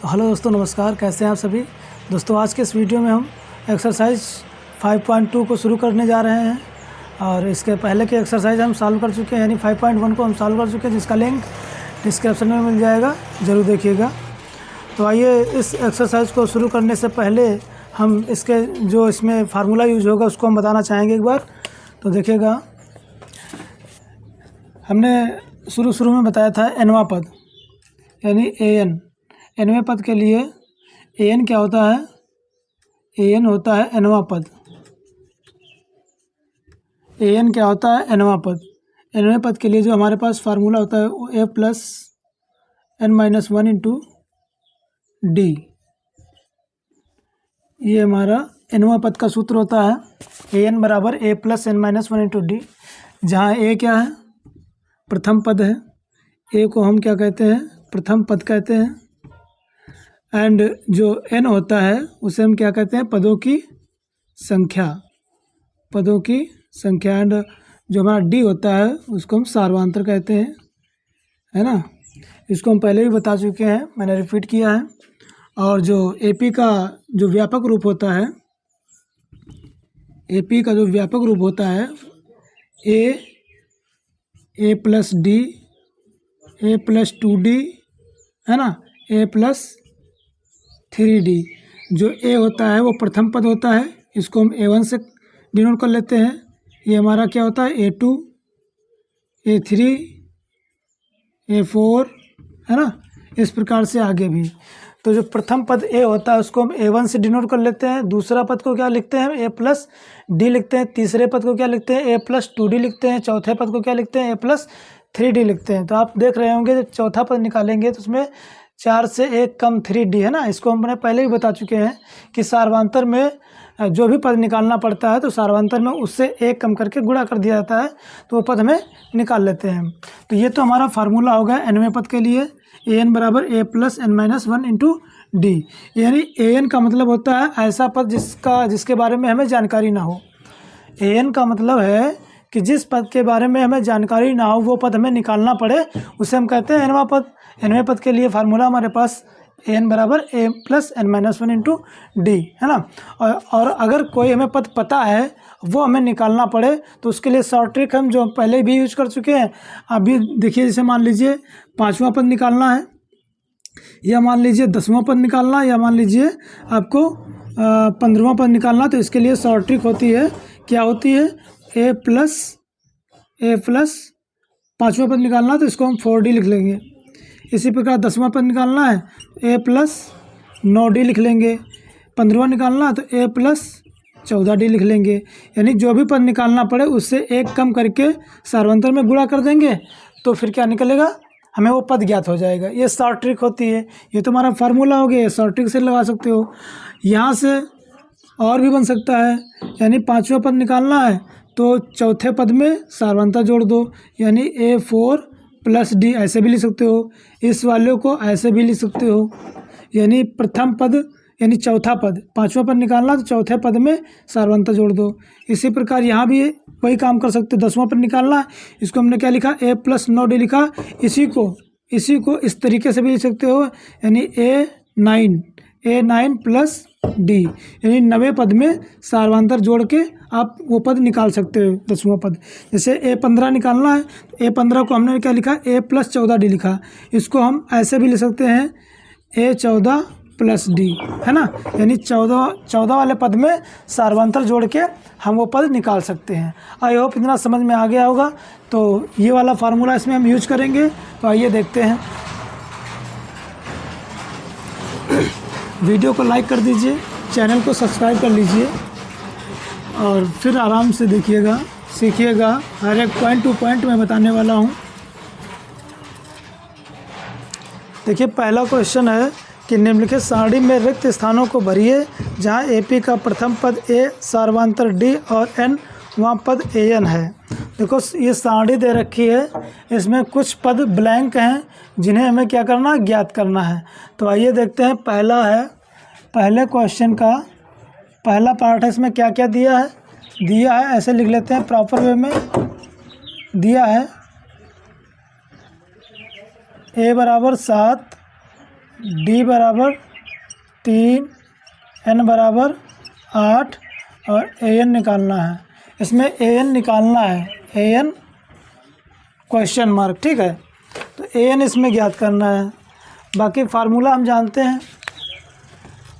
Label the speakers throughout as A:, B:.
A: तो हेलो दोस्तों, नमस्कार। कैसे हैं आप सभी दोस्तों। आज के इस वीडियो में हम एक्सरसाइज 5.2 को शुरू करने जा रहे हैं और इसके पहले के एक्सरसाइज हम सॉल्व कर चुके हैं, यानी 5.1 को हम सॉल्व कर चुके हैं, जिसका लिंक डिस्क्रिप्शन में मिल जाएगा, ज़रूर देखिएगा। तो आइए इस एक्सरसाइज को शुरू करने से पहले हम इसके जो इसमें फार्मूला यूज होगा उसको हम बताना चाहेंगे एक बार। तो देखिएगा, हमने शुरू में बताया था nवां पद यानी nवें पद के लिए an क्या होता है, an होता है nवां पद। an क्या होता है, nवां पद। nवें पद के लिए जो हमारे पास फार्मूला होता है वो a plus n-1 into D, ये हमारा nवां पद का सूत्र होता है। an बराबर a plus n-1 into D, जहाँ a क्या है, प्रथम पद है। a को हम क्या कहते हैं, प्रथम पद कहते हैं। एंड जो n होता है उसे हम क्या कहते हैं, पदों की संख्या, पदों की संख्या। एंड जो हमारा d होता है उसको हम सार्वधातुक कहते हैं, है ना। इसको हम पहले भी बता चुके हैं, मैंने रिपीट किया है। और जो AP का जो व्यापक रूप होता है, AP का जो व्यापक रूप होता है a plus D, a plus 2d, है ना, a प्लस 3d। जो a होता है वो प्रथम पद होता है, इसको हम a1 से डिनोट कर लेते हैं। ये हमारा क्या होता है, a2, a3, a4, है ना, इस प्रकार से आगे भी। तो जो प्रथम पद a होता है उसको हम a1 से डिनोट कर लेते हैं। दूसरा पद को क्या लिखते हैं, a प्लस डी लिखते हैं। तीसरे पद को क्या लिखते हैं, a प्लस 2d लिखते हैं। चौथे पद को क्या लिखते हैं, a प्लस 3d लिखते हैं। तो आप देख रहे होंगे जब चौथा पद निकालेंगे तो उसमें 4 से 1 कम 3d, है ना। इसको हमने पहले भी बता चुके हैं कि सार्वधातुक में जो भी पद निकालना पड़ता है तो सार्वधातुक में उससे 1 कम करके गुणा कर दिया जाता है, तो वो पद हमें निकाल लेते हैं। तो ये तो हमारा फार्मूला हो गया nवें पद के लिए, an बराबर a plus n-1 into D. यानी an का मतलब होता है ऐसा पद जिसके बारे में हमें जानकारी ना हो। an का मतलब है कि जिस पद के बारे में हमें जानकारी ना हो वो पद हमें निकालना पड़े, उसे हम कहते हैं nवां पद। nवें पद के लिए फार्मूला हमारे पास an बराबर a plus n-1 into D, है ना। और अगर कोई हमें पद पता है वो हमें निकालना पड़े तो उसके लिए शॉर्ट ट्रिक हम जो पहले भी यूज कर चुके हैं। अभी देखिए, जैसे मान लीजिए 5वां पद निकालना है, या मान लीजिए 10वां पद निकालना है, या मान लीजिए आपको 15वां पद निकालना, तो इसके लिए शॉर्ट ट्रिक होती है, क्या होती है, a प्लस 5वां पद निकालना तो इसको हम 4d लिख लेंगे। इसी प्रकार 10वां पद निकालना है a प्लस 9d लिख लेंगे। 15वां निकालना है तो a प्लस 14d लिख लेंगे। यानी जो भी पद निकालना पड़े उससे 1 कम करके सार्वधातुक में गुणा कर देंगे तो फिर क्या निकलेगा, हमें वो पद ज्ञात हो जाएगा। ये शॉर्ट ट्रिक होती है। ये तो हमारा फार्मूला हो गया, शॉर्ट ट्रिक से लगा सकते हो। यहाँ से और भी बन सकता है, यानी 5वां पद निकालना है तो चौथे पद में सार्वधातुक जोड़ दो, यानी a4 प्लस डी, ऐसे भी लिख सकते हो। इस वाले को ऐसे भी लिख सकते हो, यानी प्रथम पद यानी चौथा पद, 5वां पद निकालना तो चौथे पद में सार्वधातुक जोड़ दो। इसी प्रकार यहाँ भी वही काम कर सकते हो। 10वां पद निकालना है, इसको हमने क्या लिखा, a प्लस 9d लिखा। इसी को इस तरीके से भी लिख सकते हो, यानी a9 प्लस डी, यानी 9वें पद में सार्वधातुक जोड़ के आप वो पद निकाल सकते हो, 10वां पद। जैसे a15 निकालना है, a15 को हमने क्या लिखा, a प्लस 14d लिखा। इसको हम ऐसे भी लिख सकते हैं, a14 प्लस डी, है ना। यानी 14 वाले पद में सार्वधातुक जोड़ के हम वो पद निकाल सकते हैं। आई होप इतना समझ में आ गया होगा। तो ये वाला फार्मूला इसमें हम यूज करेंगे। तो आइए देखते हैं। वीडियो को लाइक कर दीजिए, चैनल को सब्सक्राइब कर लीजिए और फिर आराम से देखिएगा, सीखिएगा। हर एक पॉइंट टू पॉइंट मैं बताने वाला हूँ। देखिए, पहला क्वेश्चन है कि निम्नलिखित सारणी में रिक्त स्थानों को भरिए जहाँ AP का प्रथम पद a, सार्वधातुक d और nवां पद an है। देखो, ये सारणी दे रखी है, इसमें कुछ पद ब्लैंक हैं जिन्हें हमें क्या करना है, ज्ञात करना है। तो आइए देखते हैं। पहले क्वेश्चन का पहला पार्ट है, इसमें क्या क्या दिया है ऐसे लिख लेते हैं, प्रॉपर वे में दिया है a बराबर 7, डी बराबर 3, एन बराबर 8 और ए एन निकालना है। इसमें ए एन निकालना है, ए एन क्वेश्चन मार्क, ठीक है। तो ए एन इसमें ज्ञात करना है। बाकी फार्मूला हम जानते हैं,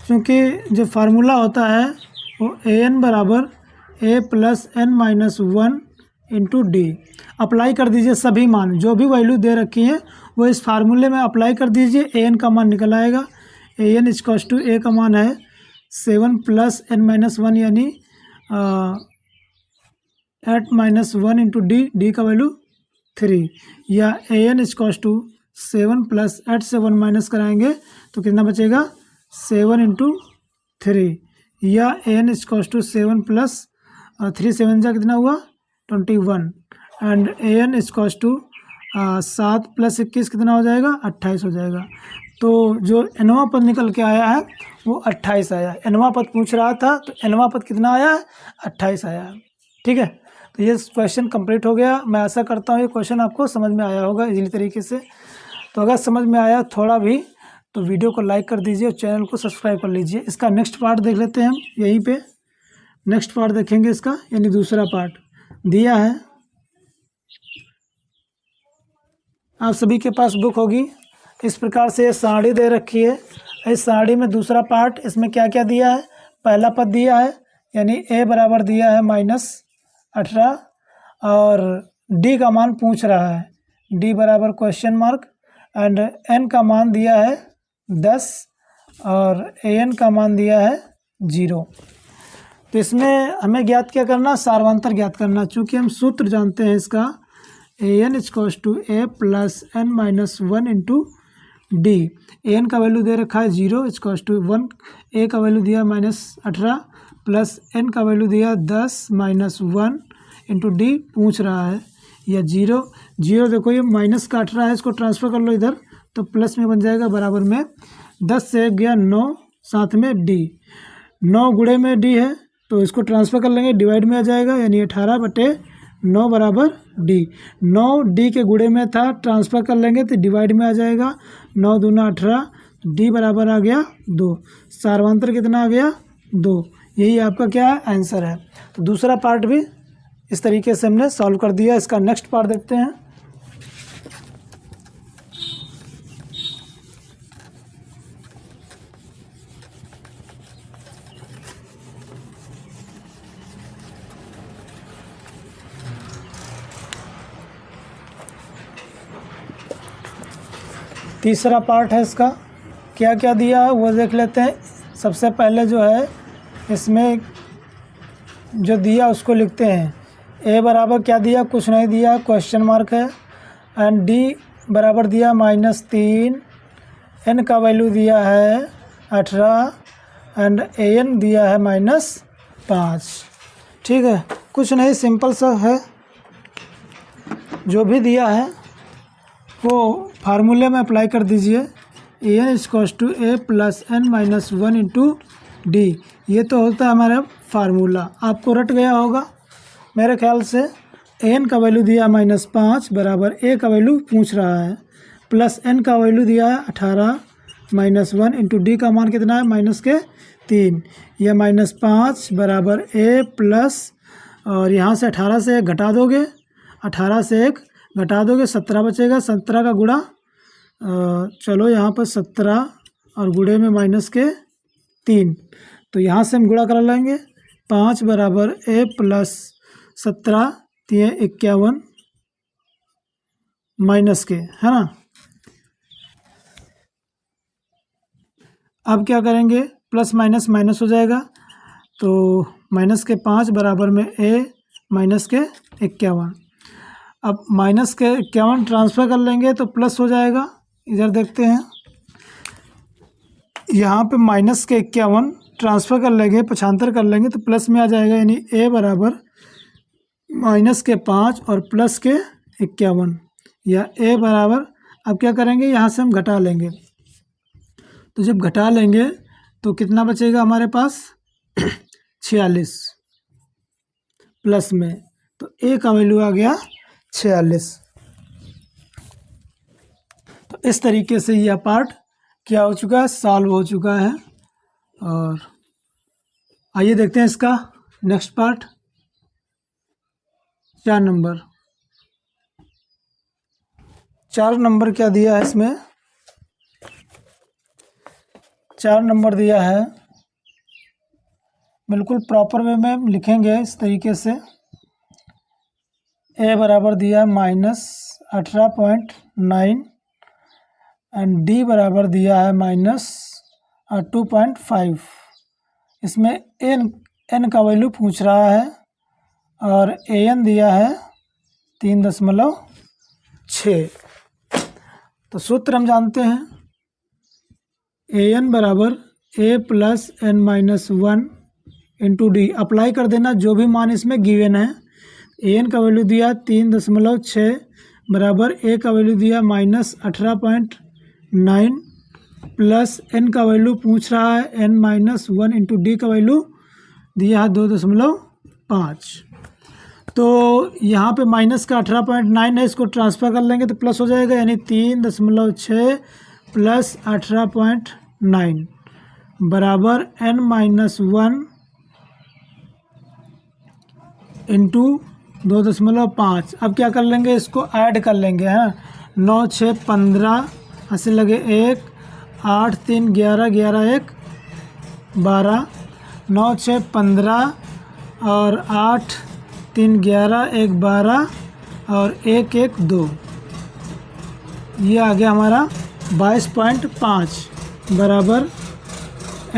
A: क्योंकि जो फार्मूला होता है वो ए एन बराबर A plus N minus 1 into D. Apply कर दीजिए सभी मान, जो भी वैल्यू दे रखी हैं वो इस फार्मूले में अप्लाई कर दीजिए। ए एन का मान निकल आएगा। ए एन इक्वल्स टू ए का मान है 7 प्लस एन माइनस 1 यानी 8 माइनस 1 इंटू डी, डी का वैल्यू 3, या A N equals to 7 plus 8 से 1 माइनस कराएंगे तो कितना बचेगा 7 इंटू 3, या A N equals to 7 plus 3 7 जा कितना हुआ 21, and A N equals to 7 plus 21 कितना हो जाएगा 28 हो जाएगा। तो जो एनवा पद निकल के आया है वो 28 आया। एनवा पद पूछ रहा था तो एनवा पद कितना आया है 28 आया है, ठीक है। तो ये क्वेश्चन कंप्लीट हो गया। मैं आशा करता हूँ ये क्वेश्चन आपको समझ में आया होगा इजीली तरीके से। तो अगर समझ में आया थोड़ा भी तो वीडियो को लाइक कर दीजिए और चैनल को सब्सक्राइब कर लीजिए। इसका नेक्स्ट पार्ट देख लेते हैं हम, यहीं पे नेक्स्ट पार्ट देखेंगे इसका, यानी दूसरा पार्ट दिया है। आप सभी के पास बुक होगी। इस प्रकार से ये सारणी दे रखी है। इस सारणी में दूसरा पार्ट, इसमें क्या क्या दिया है। पहला पद दिया है, यानी ए बराबर दिया है -18 और डी का मान पूछ रहा है, डी बराबर क्वेश्चन मार्क, एंड एन का मान दिया है 10 और ए एन का मान दिया है 0। तो इसमें हमें ज्ञात क्या करना, सार्वंतर ज्ञात करना। चूँकि हम सूत्र जानते हैं इसका, A N equals to A plus N minus 1 into D. A N का वैल्यू दे रखा है 0 इक्वल्स टू 1, ए का वैल्यू दिया -18 प्लस एन का वैल्यू दिया 10 माइनस 1 इंटू डी पूछ रहा है, या 0 देखो ये माइनस का 18 है, इसको ट्रांसफ़र कर लो इधर तो प्लस में बन जाएगा, बराबर में 10 से 1 गया 9, साथ में डी, 9 गुणे में डी है तो इसको ट्रांसफ़र कर लेंगे, डिवाइड में आ जाएगा, यानी 18/9 बराबर डी। 9 डी के गुणे में था, ट्रांसफ़र कर लेंगे तो डिवाइड में आ जाएगा, 9 दूना 18, डी बराबर आ गया 2। सार्वंतर कितना आ गया 2। यही आपका क्या है आंसर है। तो दूसरा पार्ट भी इस तरीके से हमने सॉल्व कर दिया। इसका नेक्स्ट पार्ट देखते हैं। तीसरा पार्ट है इसका, क्या क्या दिया है वो देख लेते हैं। सबसे पहले जो है इसमें जो दिया उसको लिखते हैं। ए बराबर क्या दिया, कुछ नहीं दिया, क्वेश्चन मार्क है, एंड डी बराबर दिया -3, एन का वैल्यू दिया है 18 एंड ए एन दिया है -5, ठीक है। कुछ नहीं, सिंपल सा है। जो भी दिया है वो फार्मूले में अप्लाई कर दीजिए। A N equals to A plus N minus 1 into D, ये तो होता है हमारा फार्मूला, आपको रट गया होगा मेरे ख्याल से। ए एन का वैल्यू दिया -5 बराबर ए का वैल्यू पूछ रहा है, प्लस एन का वैल्यू दिया है 18 माइनस 1 इंटू डी का मान कितना है -3, यह -5 बराबर ए प्लस, और यहाँ से 18 से 1 घटा दोगे, 18 से 1 घटा दोगे 17 बचेगा, 17 का गुणा, चलो यहाँ पर 17 और गुणे में -3, तो यहाँ से हम गुणा करा लेंगे। 5 बराबर ए प्लस 17 51 माइनस के, है ना। अब क्या करेंगे, प्लस माइनस माइनस हो जाएगा, तो माइनस के 5 बराबर में ए माइनस के 51। अब माइनस के 51 ट्रांसफ़र कर लेंगे तो प्लस हो जाएगा। इधर देखते हैं, यहाँ पे माइनस के 51 ट्रांसफ़र कर लेंगे, पक्षांतर कर लेंगे तो प्लस में आ जाएगा, यानी ए बराबर माइनस के 5 और प्लस के 51, या ए बराबर, अब क्या करेंगे यहाँ से हम घटा लेंगे, तो जब घटा लेंगे तो कितना बचेगा हमारे पास 46 प्लस में, तो ए का वैल्यू आ गया 46। तो इस तरीके से यह पार्ट क्या हो चुका है, सॉल्व हो चुका है। और आइए देखते हैं इसका नेक्स्ट पार्ट। 4 नंबर, 4 नंबर क्या दिया है इसमें, 4 नंबर दिया है, बिल्कुल प्रॉपर वे में लिखेंगे इस तरीके से। ए बराबर दिया है -18.9 एंड डी बराबर दिया है -2.5। इसमें एन का वैल्यू पूछ रहा है और ए एन दिया है 3.6। तो सूत्र हम जानते हैं, ए एन बराबर A plus N minus 1 into D. Apply कर देना जो भी मान इसमें गिवन है। ए एन का वैल्यू दिया 3.6 बराबर ए का वैल्यू दिया -18.9 प्लस एन का वैल्यू पूछ रहा है एन माइनस 1 इंटू डी का वैल्यू दिया है 2.5। तो यहाँ पे माइनस का 18.9 है, इसको ट्रांसफ़र कर लेंगे तो प्लस हो जाएगा, यानी 3.6 प्लस 18.9 बराबर एन माइनस 1 इंटू 2.5। अब क्या कर लेंगे, इसको ऐड कर लेंगे, हैं 9 6 15 ऐसे लगे 1 8 3 11 11 1 12 9 6 15 और 8 3 11 1 12 और 1 1 2। ये आ गया हमारा 22.5 बराबर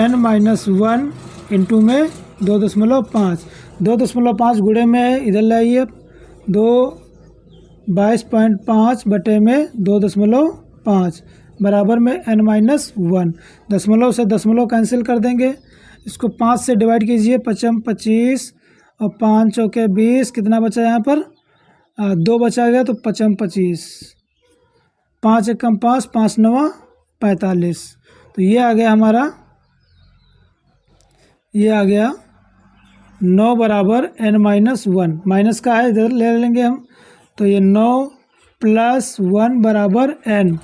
A: n माइनस 1 इंटू में 2.5। 2.5 गुणे में है, इधर लाइए 22.5 बटे में 2.5 बराबर में n माइनस 1। दशमलव से दशमलव कैंसिल कर देंगे, इसको 5 से डिवाइड कीजिए, 5 25 और 5 चौके 20, कितना बचा यहाँ पर 2 बचा गया, तो 5 25, 5 1 5, 5 9 45। तो ये आ गया हमारा, ये आ गया 9 बराबर n माइनस 1। माइनस का है इधर ले लेंगे हम, तो ये 9 प्लस 1 बराबर n,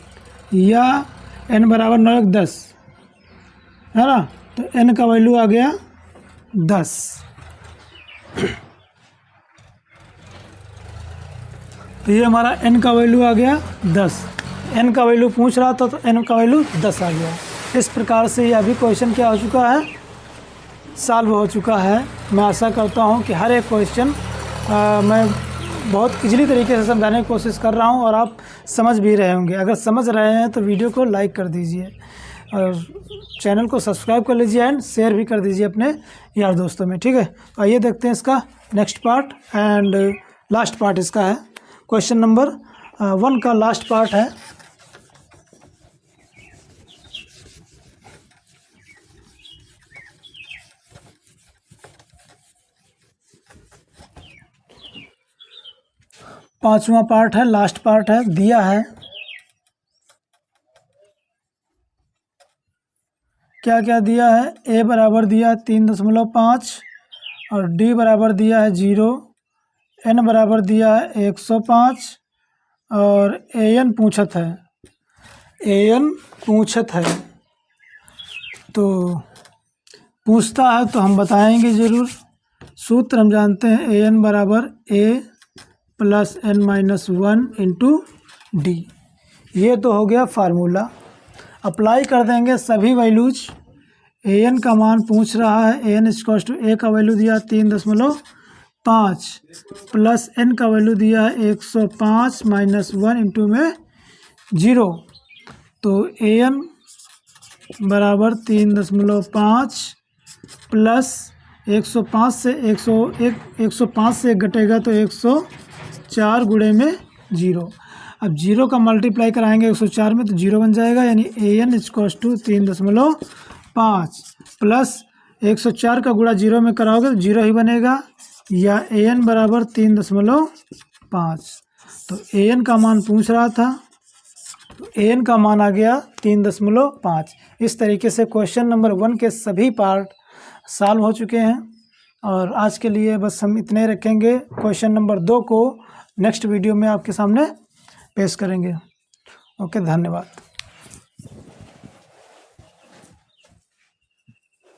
A: या n बराबर 9 1 10 है ना, तो n का वैल्यू आ गया 10। तो ये हमारा n का वैल्यू आ गया 10। n का वैल्यू पूछ रहा था तो n का वैल्यू 10 आ गया। इस प्रकार से ये अभी क्वेश्चन क्या हो चुका है, सॉल्व हो चुका है। मैं आशा करता हूँ कि हर एक क्वेश्चन मैं बहुत इजीली तरीके से समझाने की कोशिश कर रहा हूँ और आप समझ भी रहे होंगे। अगर समझ रहे हैं तो वीडियो को लाइक कर दीजिए और चैनल को सब्सक्राइब कर लीजिए एंड शेयर भी कर दीजिए अपने यार दोस्तों में, ठीक है। आइए देखते हैं इसका next part and last part इसका है। क्वेश्चन नंबर 1 का लास्ट पार्ट है। पांचवा पार्ट है, लास्ट पार्ट है। दिया है क्या क्या दिया है, ए बराबर दिया 3.5 और डी बराबर दिया है 0, एन बराबर दिया है 105 और ए एन पूछत है, ए एन पूछत है। तो पूछता है तो हम बताएंगे ज़रूर। सूत्र हम जानते हैं, ए एन बराबर A plus N minus 1 into D. ये तो हो गया फार्मूला। अप्लाई कर देंगे सभी वैल्यूज। ए एन का मान पूछ रहा है, ए एन इक्वल्स टू ए का वैल्यू दिया 3.5 प्लस एन का वैल्यू दिया है 105 माइनस 1 इंटू में 0। तो ए एन बराबर 3.5 प्लस 105 से 105 से घटेगा तो 104 गुणे में 0। अब 0 का मल्टीप्लाई कराएंगे 104 में तो 0 बन जाएगा, यानी ए एन इक्वल्स टू 3.5 प्लस 104 का गुणा 0 में कराओगे तो 0 ही बनेगा, या ए एन बराबर 3.5। तो ए एन का मान पूछ रहा था, तो ए एन का मान आ गया 3.5। इस तरीके से क्वेश्चन नंबर 1 के सभी पार्ट सॉल्व हो चुके हैं और आज के लिए बस हम इतने रखेंगे। क्वेश्चन नंबर 2 को नेक्स्ट वीडियो में आपके सामने पेश करेंगे। ओके, धन्यवाद।